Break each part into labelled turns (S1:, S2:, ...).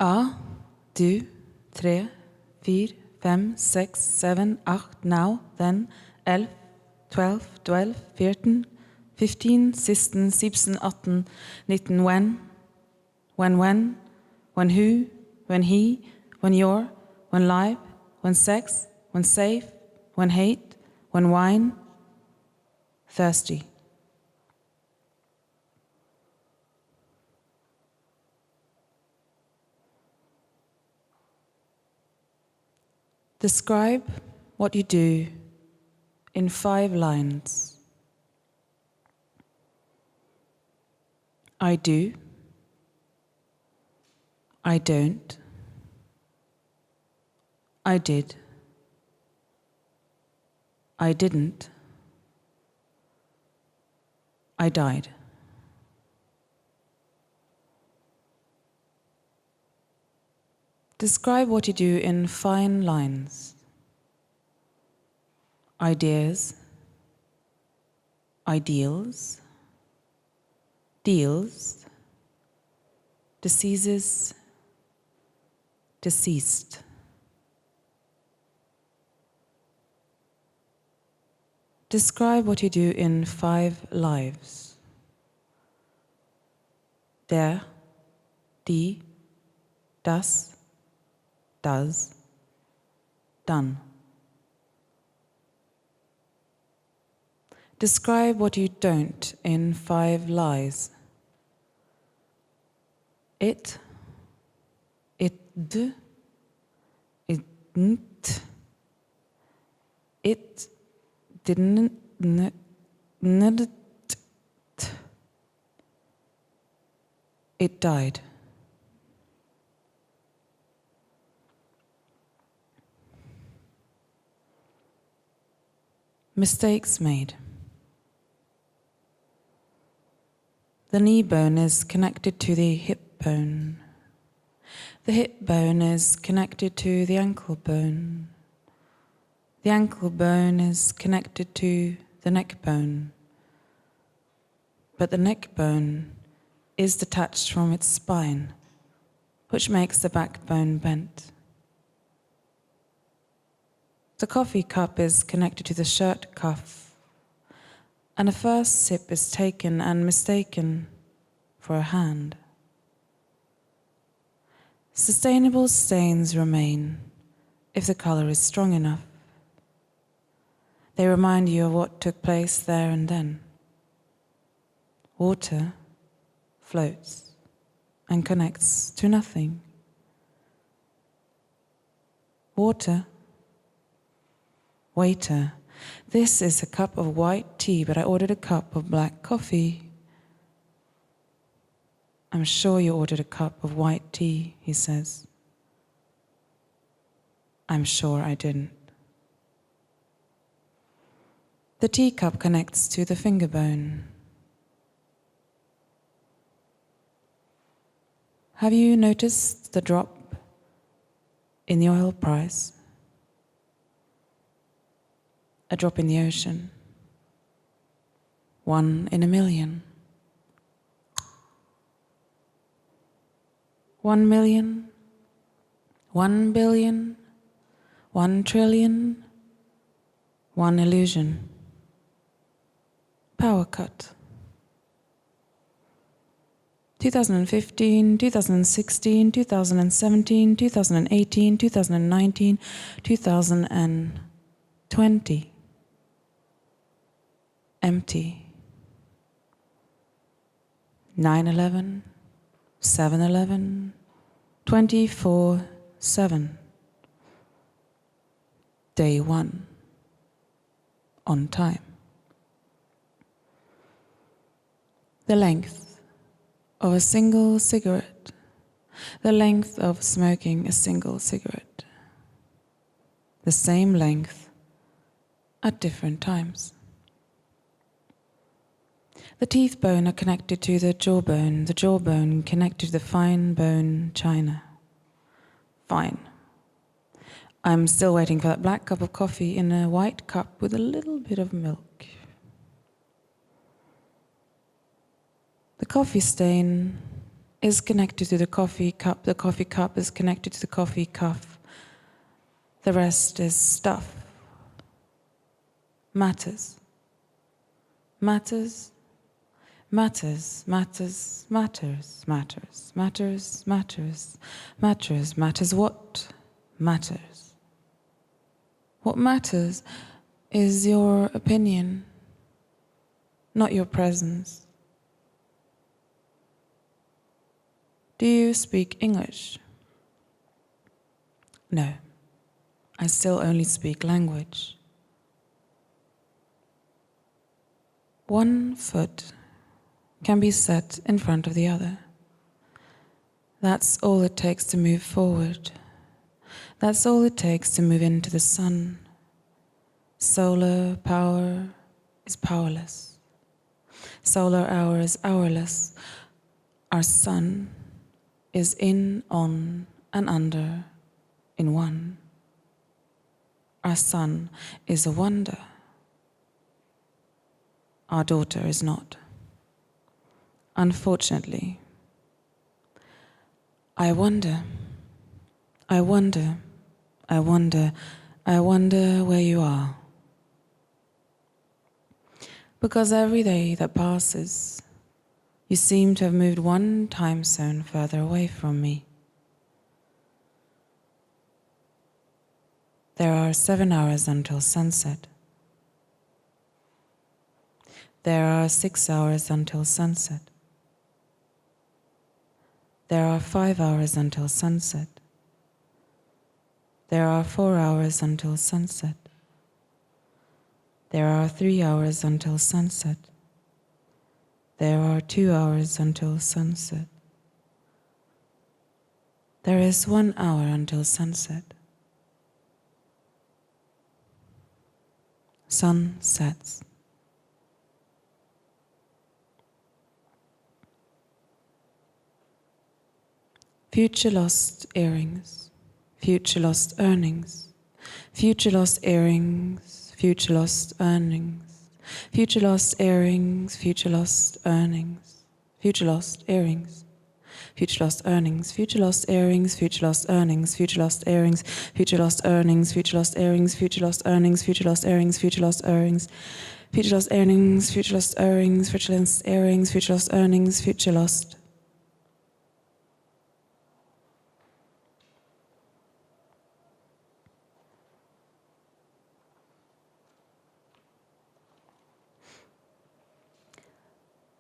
S1: 1, 2, 3, 4, 5, 6, 7, 8, now, then, 11, 12, 12, 14, 15, 16, 17, 18, 19, when who, when he, when you're, when life, when sex, when safe, when hate, when wine, thirsty. Describe what you do in 5 lines. I do. I don't. I did. I didn't. I died. Describe what you do in fine lines. Ideas, ideals, deals, diseases, deceased. Describe what you do in 5 lives. Der, die, das, does, done. Describe what you don't in 5 lies. It didn't, it didn't, it died. Mistakes made. The knee bone is connected to the hip bone. The hip bone is connected to the ankle bone. The ankle bone is connected to the neck bone. But the neck bone is detached from its spine, which makes the backbone bent. The coffee cup is connected to the shirt cuff, and a first sip is taken and mistaken for a hand. Sustainable stains remain if the color is strong enough. They remind you of what took place there and then. Water floats and connects to nothing. Water. Waiter, this is a cup of white tea, but I ordered a cup of black coffee. I'm sure you ordered a cup of white tea, he says. I'm sure I didn't. The teacup connects to the finger bone. Have you noticed the drop in the oil price? A drop in the ocean. 1 in a million. 1 million. 1 billion. 1 trillion. 1 illusion. Power cut. 2015, 2016, 2017, 2018, 2019, 2020. Empty. 9/11, 7/11, 24/7. Day 1. On time. The length of a single cigarette. The length of smoking a single cigarette. The same length at different times. The teeth bone are connected to the jawbone connected to the fine bone china. Fine. I'm still waiting for that black cup of coffee in a white cup with a little bit of milk. The coffee stain is connected to the coffee cup is connected to the coffee cup. The rest is stuff. Matters. Matters. Matters, matters, matters, matters, matters, matters, matters, matters. What matters? What matters is your opinion, not your presence. Do you speak English? No, I still only speak language. One foot can be set in front of the other. That's all it takes to move forward. That's all it takes to move into the sun. Solar power is powerless. Solar hour is hourless. Our sun is in, on, and under in one. Our sun is a wonder. Our daughter is not. Unfortunately, I wonder where you are. Because every day that passes, you seem to have moved one time zone further away from me. There are 7 hours until sunset. There are 6 hours until sunset. There are 5 hours until sunset. There are 4 hours until sunset. There are 3 hours until sunset. There are 2 hours until sunset. There is 1 hour until sunset. Sun sets. Future lost earrings, future lost earnings, future lost earrings, future lost earnings, future lost earrings, future lost earnings, future lost earrings, future lost earnings, future lost earrings, future lost earnings, future lost earrings, future lost earnings, future lost earrings, future lost earnings, future lost earrings, future lost earnings, future lost earnings, future lost earrings, future lost earrings, future lost earnings, future lost.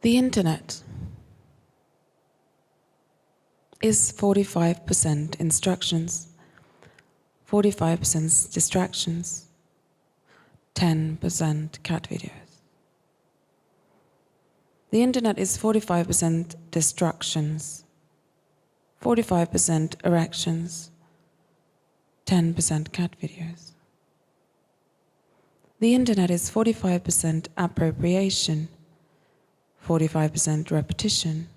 S1: The internet is 45% instructions, 45% distractions, 10% cat videos. The internet is 45% distractions, 45% erections, 10% cat videos. The internet is 45% appropriation, 45% repetition,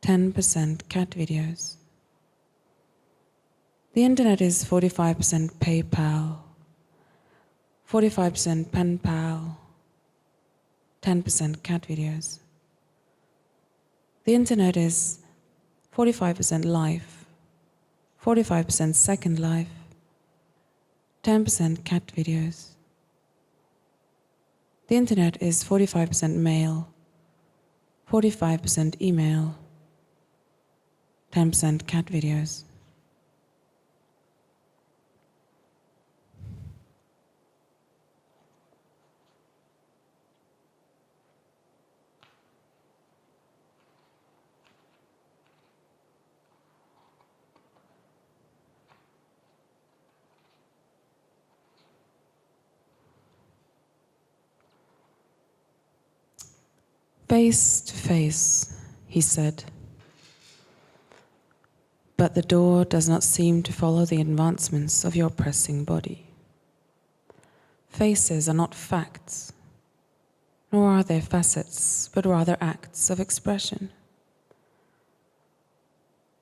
S1: 10% cat videos. The internet is 45% PayPal, 45% pen pal, 10% cat videos. The internet is 45% life, 45% second life, 10% cat videos. The internet is 45% mail, 45% email, 10% cat videos. Face to face, he said. But the door does not seem to follow the advancements of your pressing body. Faces are not facts, nor are they facets, but rather acts of expression.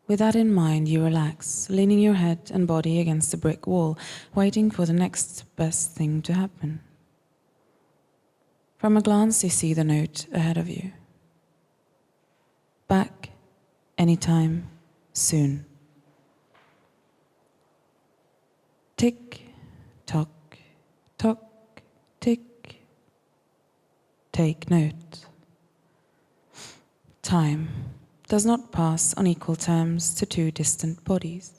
S1: With that in mind, you relax, leaning your head and body against the brick wall, waiting for the next best thing to happen. From a glance, you see the note ahead of you. Back anytime, soon. Tick, tock, tock, tick. Take note. Time does not pass on equal terms to two distant bodies.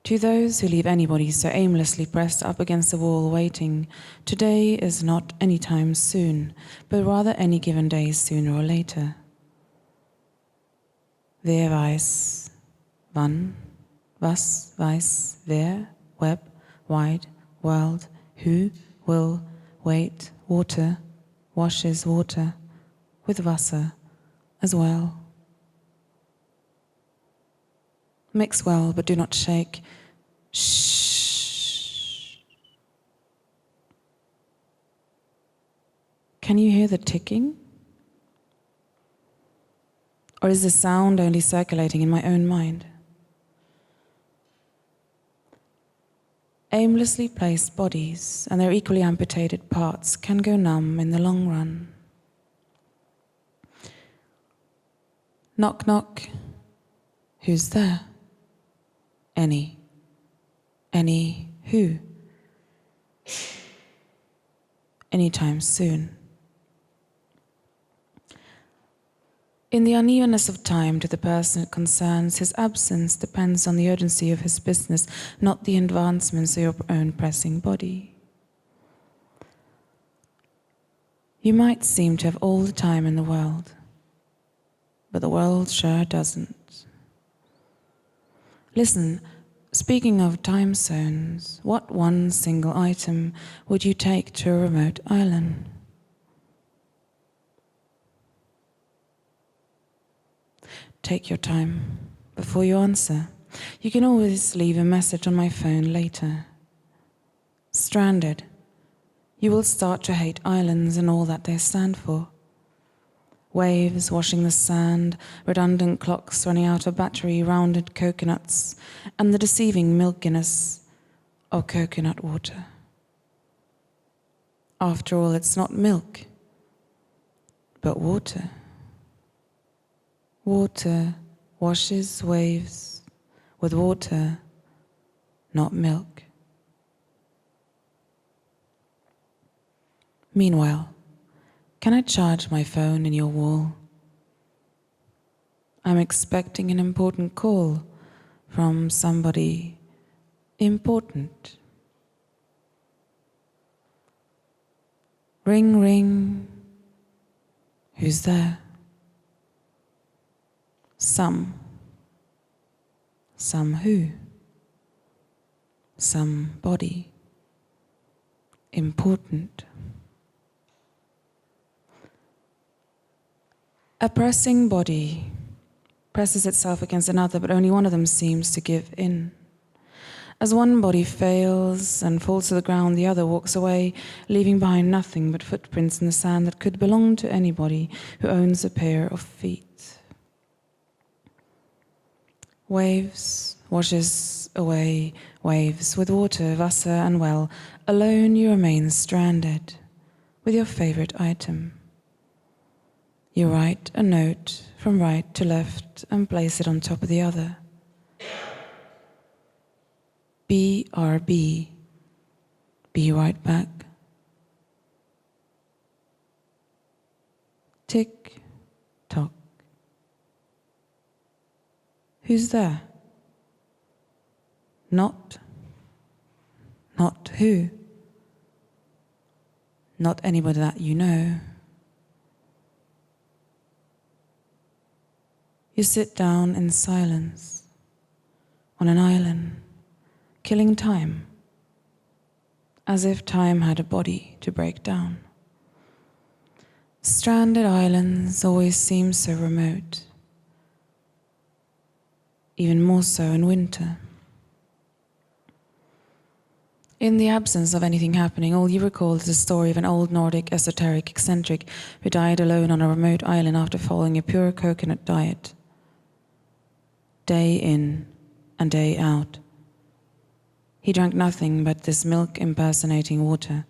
S1: To those who leave anybody so aimlessly pressed up against the wall waiting, today is not any time soon, but rather any given day sooner or later. Wer weiß, wann, was, weiß, wer, web, wide, world, who, will, wait, water, washes water, with Wasser as well. Mix well, but do not shake. Shh. Can you hear the ticking? Or is the sound only circulating in my own mind? Aimlessly placed bodies and their equally amputated parts can go numb in the long run. Knock, knock. Who's there? Any who? Anytime soon. In the unevenness of time to the person it concerns, his absence depends on the urgency of his business, not the advancements of your own pressing body. You might seem to have all the time in the world, but the world sure doesn't. Listen, speaking of time zones, what one single item would you take to a remote island? Take your time before you answer. You can always leave a message on my phone later. Stranded, you will start to hate islands and all that they stand for. Waves washing the sand, redundant clocks running out of battery-rounded coconuts, and the deceiving milkiness of coconut water. After all, it's not milk, but water. Water washes waves with water, not milk. Meanwhile, can I charge my phone in your wall? I'm expecting an important call from somebody important. Ring, ring. Who's there? Some who? Somebody. Important. A pressing body presses itself against another, but only one of them seems to give in. As one body fails and falls to the ground, the other walks away, leaving behind nothing but footprints in the sand that could belong to anybody who owns a pair of feet. Waves washes away waves with water, Wasser and well. Alone you remain stranded with your favorite item. You write a note from right to left and place it on top of the other. BRB. Be right back. Tick, tock. Who's there? Not who? Not anybody that you know. You sit down in silence on an island, killing time, as if time had a body to break down. Stranded islands always seem so remote, even more so in winter. In the absence of anything happening, all you recall is the story of an old Nordic esoteric eccentric who died alone on a remote island after following a pure coconut diet. Day in and day out. He drank nothing but this milk impersonating water.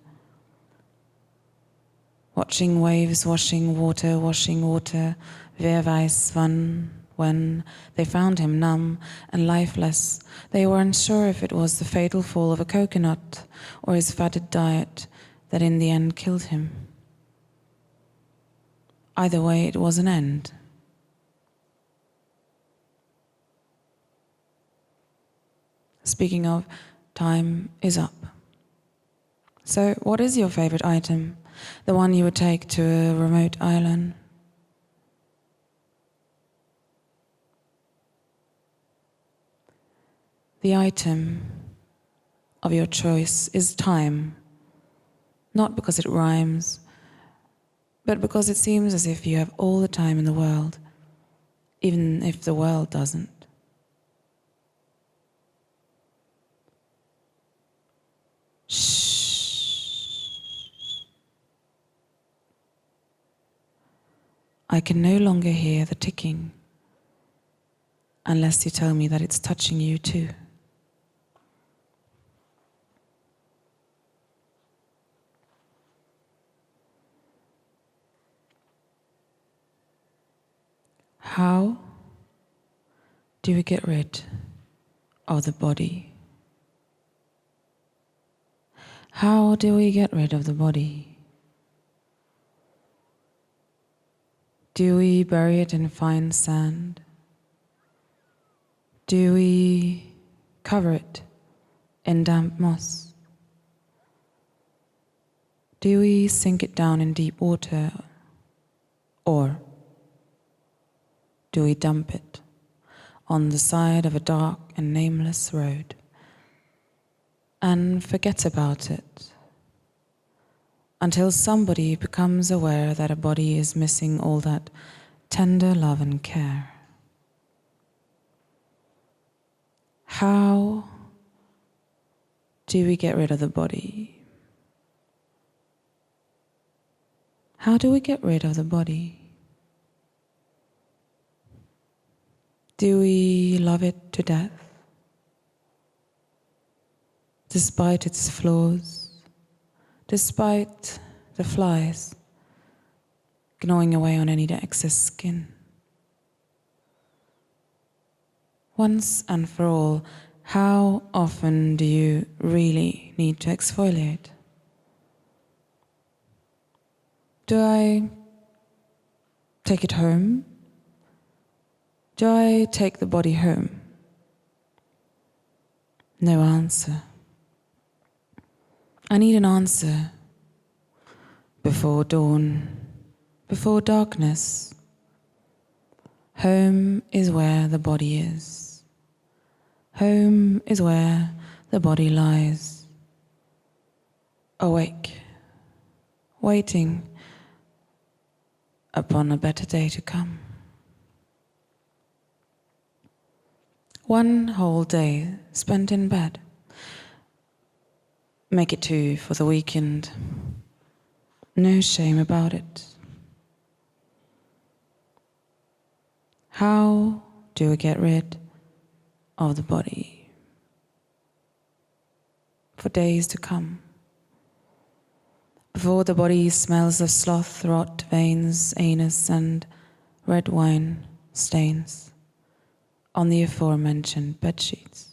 S1: watching waves washing water, wer weiß wann, when they found him numb and lifeless. They were unsure if it was the fatal fall of a coconut or his fatted diet that in the end killed him. Either way, it was an end. Speaking of, time is up. So, what is your favorite item? The one you would take to a remote island? The item of your choice is time, not because it rhymes, but because it seems as if you have all the time in the world, even if the world doesn't. I can no longer hear the ticking unless you tell me that it's touching you too. How do we get rid of the body? How do we get rid of the body? Do we bury it in fine sand? Do we cover it in damp moss? Do we sink it down in deep water? Or do we dump it on the side of a dark and nameless road and forget about it until somebody becomes aware that a body is missing all that tender love and care? How do we get rid of the body? How do we get rid of the body? Do we love it to death, despite its flaws, despite the flies gnawing away on any excess skin? Once and for all, how often do you really need to exfoliate? Do I take it home? Do I take the body home? No answer. I need an answer before dawn, before darkness. Home is where the body is. Home is where the body lies. Awake, waiting upon a better day to come. One whole day spent in bed. Make it 2 for the weekend. No shame about it. How do we get rid of the body for days to come? Before the body smells of sloth, rot, veins, anus, and red wine stains on the aforementioned bedsheets.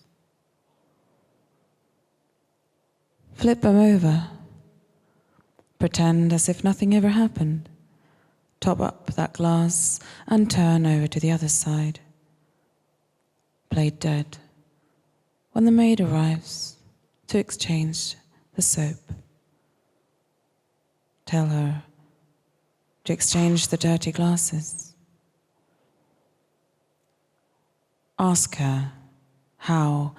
S1: Flip them over. Pretend as if nothing ever happened. Top up that glass and turn over to the other side. Play dead when the maid arrives to exchange the soap. Tell her to exchange the dirty glasses. Ask her, how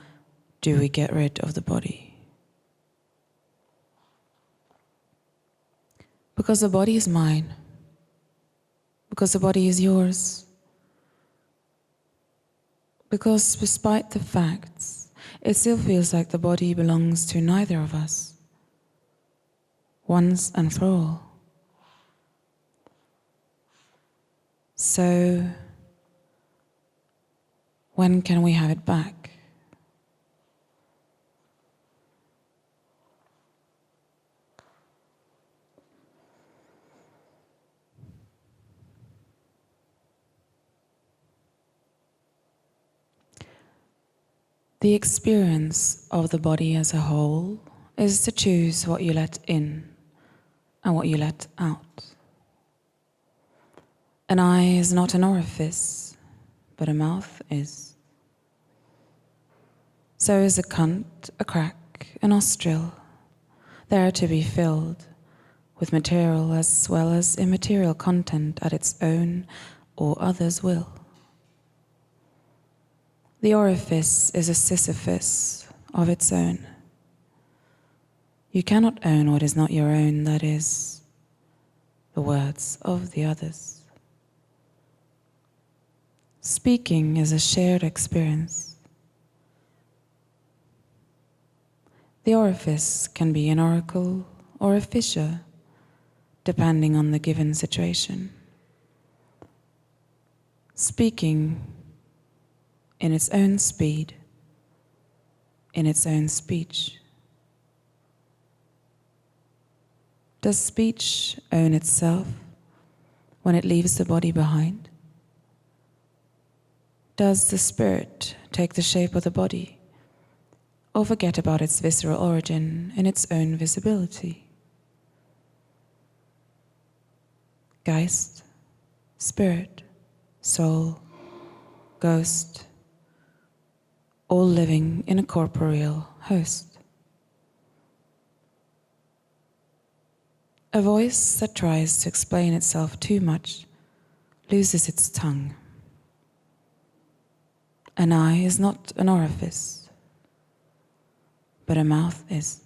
S1: do we get rid of the body? Because the body is mine. Because the body is yours. Because despite the facts, it still feels like the body belongs to neither of us. Once and for all. So, when can we have it back? The experience of the body as a whole is to choose what you let in and what you let out. An eye is not an orifice, but a mouth is. So is a cunt, a crack, a nostril. They are to be filled with material as well as immaterial content at its own or others' will. The orifice is a Sisyphus of its own. You cannot own what is not your own, that is, the words of the others. Speaking is a shared experience. The orifice can be an oracle or a fissure, depending on the given situation. Speaking in its own speed, in its own speech. Does speech own itself when it leaves the body behind? Does the spirit take the shape of the body or forget about its visceral origin in its own visibility? Geist, spirit, soul, ghost, all living in a corporeal host. A voice that tries to explain itself too much loses its tongue. An eye is not an orifice, but a mouth is.